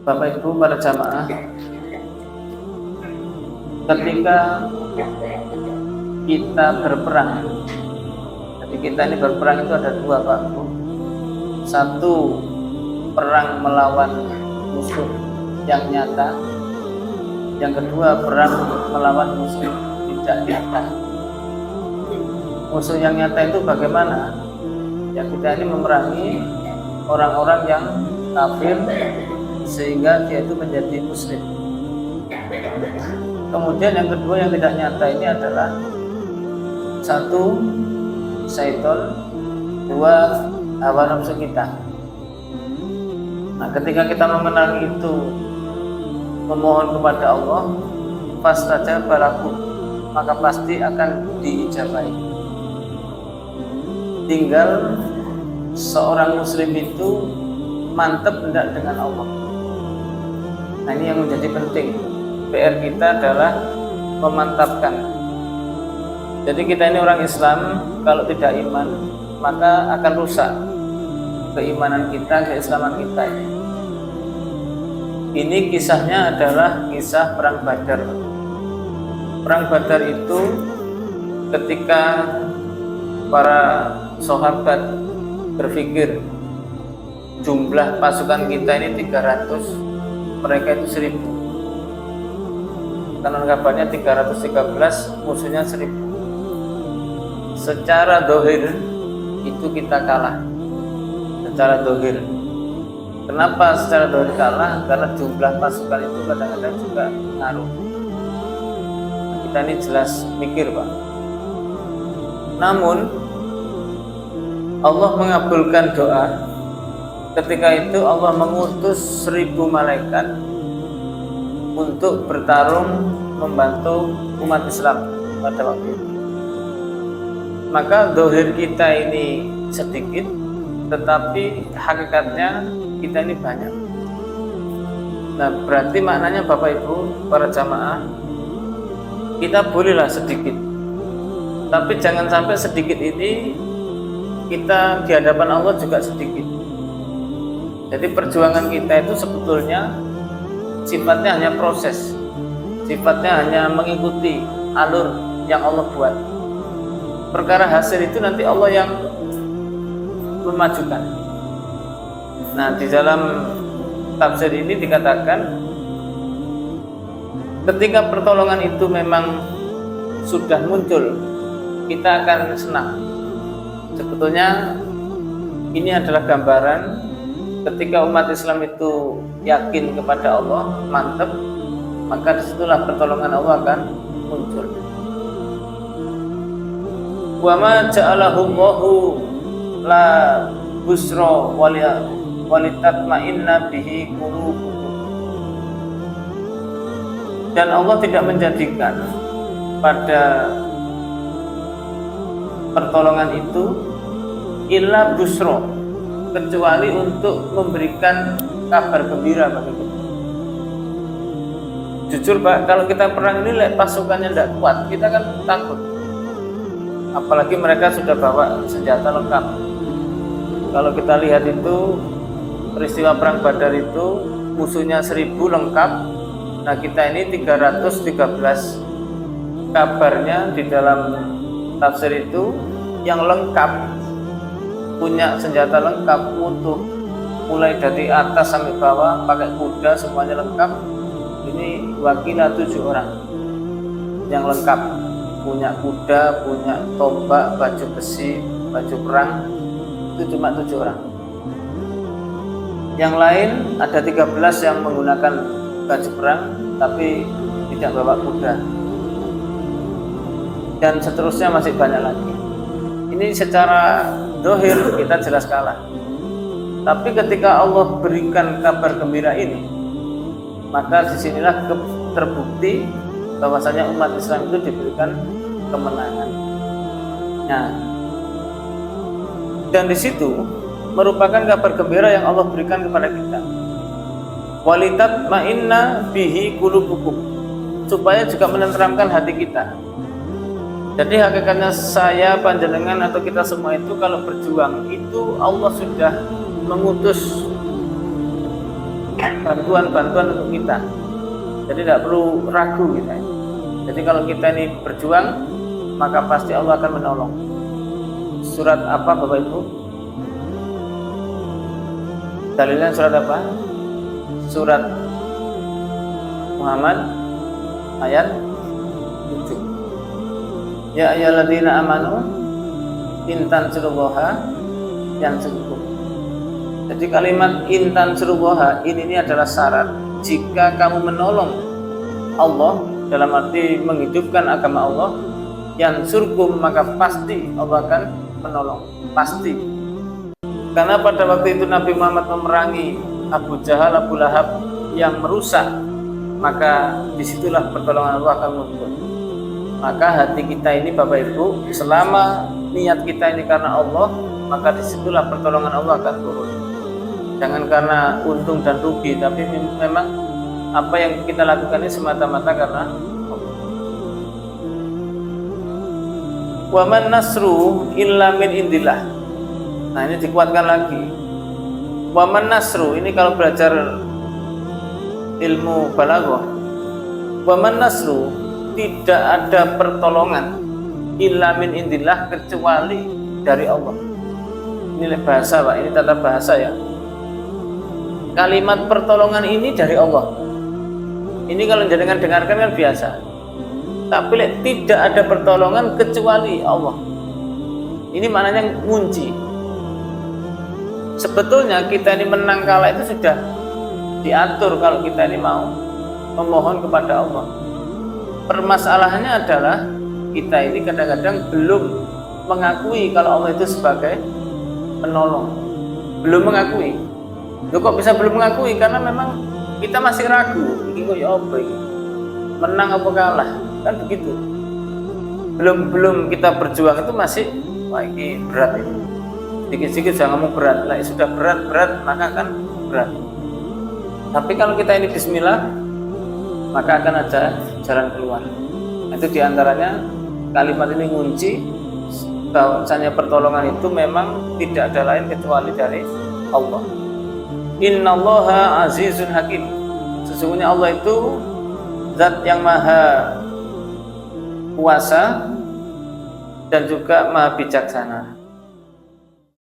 Bapak Ibu para jamaah, ketika kita berperang, jadi kita ini berperang itu ada dua Pak Ibu. Satu, perang melawan musuh yang nyata. Yang kedua, perang melawan musuh tidak nyata. Musuh yang nyata itu bagaimana? Ya, kita ini memerangi orang-orang yang kafir sehingga dia itu menjadi muslim. Kemudian yang kedua yang tidak nyata ini adalah satu, syaitan, dua, hawa nafsu kita. Nah, ketika kita memenangi itu, memohon kepada Allah, fastajaba lakum, maka pasti akan diijabahi. Tinggal seorang muslim itu mantap enggak dengan Allah. Nah, ini yang menjadi penting. PR kita adalah memantapkan. Jadi kita ini orang Islam, kalau tidak iman maka akan rusak keimanan kita, keislaman kita ini. Ini kisahnya adalah kisah perang Badar. Perang Badar itu ketika para sahabat berpikir jumlah pasukan kita ini 300, mereka itu 1000. Konon kabarnya 313, musuhnya 1000. Secara dohir itu kita kalah. Secara dohir. Kenapa secara dohir kalah? Karena jumlah pasukan itu kadang-kadang juga ngaruh. Kita ini jelas mikir Pak. Namun Allah mengabulkan doa. Ketika itu Allah mengutus 1000 malaikat untuk bertarung membantu umat Islam pada waktu itu. Maka dohir kita ini sedikit, tetapi hakikatnya kita ini banyak. Nah, berarti maknanya Bapak Ibu para jamaah, kita bolehlah sedikit, tapi jangan sampai sedikit ini kita di hadapan Allah juga sedikit. Jadi perjuangan kita itu sebetulnya sifatnya hanya proses, sifatnya hanya mengikuti alur yang Allah buat. Perkara hasil itu nanti Allah yang memajukan. Nah, di dalam tafsir ini dikatakan ketika pertolongan itu memang sudah muncul, kita akan senang. Sebetulnya ini adalah gambaran ketika umat Islam itu yakin kepada Allah, mantap, maka disitulah pertolongan Allah akan muncul. Wa ma ja'alahullahu la busra walitatma'inna bihi qulubukum. Dan Allah tidak menjadikan pada pertolongan itu illa busra, kecuali untuk memberikan kabar gembira bagi kita. Jujur Pak, kalau kita perang ini pasukannya tidak kuat, kita kan takut. Apalagi mereka sudah bawa senjata lengkap. Kalau kita lihat itu peristiwa perang Badar itu musuhnya 1000 lengkap. Nah, kita ini 313. Kabarnya di dalam tafsir itu yang lengkap, punya senjata lengkap, utuh, mulai dari atas sampai bawah, pakai kuda semuanya lengkap. Ini wakilah 7 orang yang lengkap, punya kuda, punya tombak, baju besi, baju perang. Itu cuma 7 orang. Yang lain ada 13 yang menggunakan baju perang tapi tidak bawa kuda, dan seterusnya masih banyak lagi. Ini secara dohir kita jelas kalah. Tapi ketika Allah berikan kabar gembira ini, maka disinilah terbukti bahwasanya umat Islam itu diberikan kemenangan. Nah, dan di situ merupakan kabar gembira yang Allah berikan kepada kita. Walitatma'inna bihi qulubukum, supaya juga menenteramkan hati kita. Jadi hakikatnya saya, panjenengan, atau kita semua itu kalau berjuang itu Allah sudah mengutus bantuan-bantuan untuk kita. Jadi tidak perlu ragu kita. Jadi kalau kita ini berjuang, maka pasti Allah akan menolong. Surat apa Bapak Ibu? Dalilnya surat apa? Surat Muhammad ayat 7. Ya ayyuhalladzina amanu in tansurullaha yansurkum. Jadi kalimat in tansurullaha ini adalah syarat jika kamu menolong Allah dalam arti menghidupkan agama Allah, yansurkum, maka pasti Allah akan menolong, pasti. Karena pada waktu itu Nabi Muhammad memerangi Abu Jahal, Abu Lahab yang merusak, maka disitulah pertolongan Allah akan muncul. Maka hati kita ini Bapak Ibu, selama niat kita ini karena Allah, maka disitulah pertolongan Allah akan turun. Jangan karena untung dan rugi, tapi memang apa yang kita lakukan ini semata-mata karena Allah. Wa man nasru illa min indillah. Nah, ini dikuatkan lagi. Wa man nasru, ini kalau belajar ilmu balaghah, wa man nasru, tidak ada pertolongan illa min indillah, kecuali dari Allah. Ini bahasa Pak, ini tata bahasa ya. Kalimat pertolongan ini dari Allah. Ini kalau jangan dengarkan kan biasa. Tapi tidak ada pertolongan kecuali Allah. Ini maknanya kunci. Sebetulnya kita ini menang kalah itu sudah diatur kalau kita ini mau memohon kepada Allah. Permasalahannya adalah kita ini kadang-kadang belum mengakui kalau Allah itu sebagai penolong. Belum mengakui. Loh, kok bisa belum mengakui? Karena memang kita masih ragu. Ini kok ya apa ini? Menang apa kalah? Kan begitu. Belum kita berjuang itu masih wah ini berat ini. Sedikit-sedikit jangan ngomong berat. Lah sudah berat maka akan berat. Tapi kalau kita ini bismillah, maka akan ada jalan keluar. Itu diantaranya kalimat ini ngunci bahwasanya pertolongan itu memang tidak ada lain kecuali dari Allah. Innallaha azizun hakim. Sesungguhnya Allah itu zat yang maha kuasa dan juga maha bijaksana.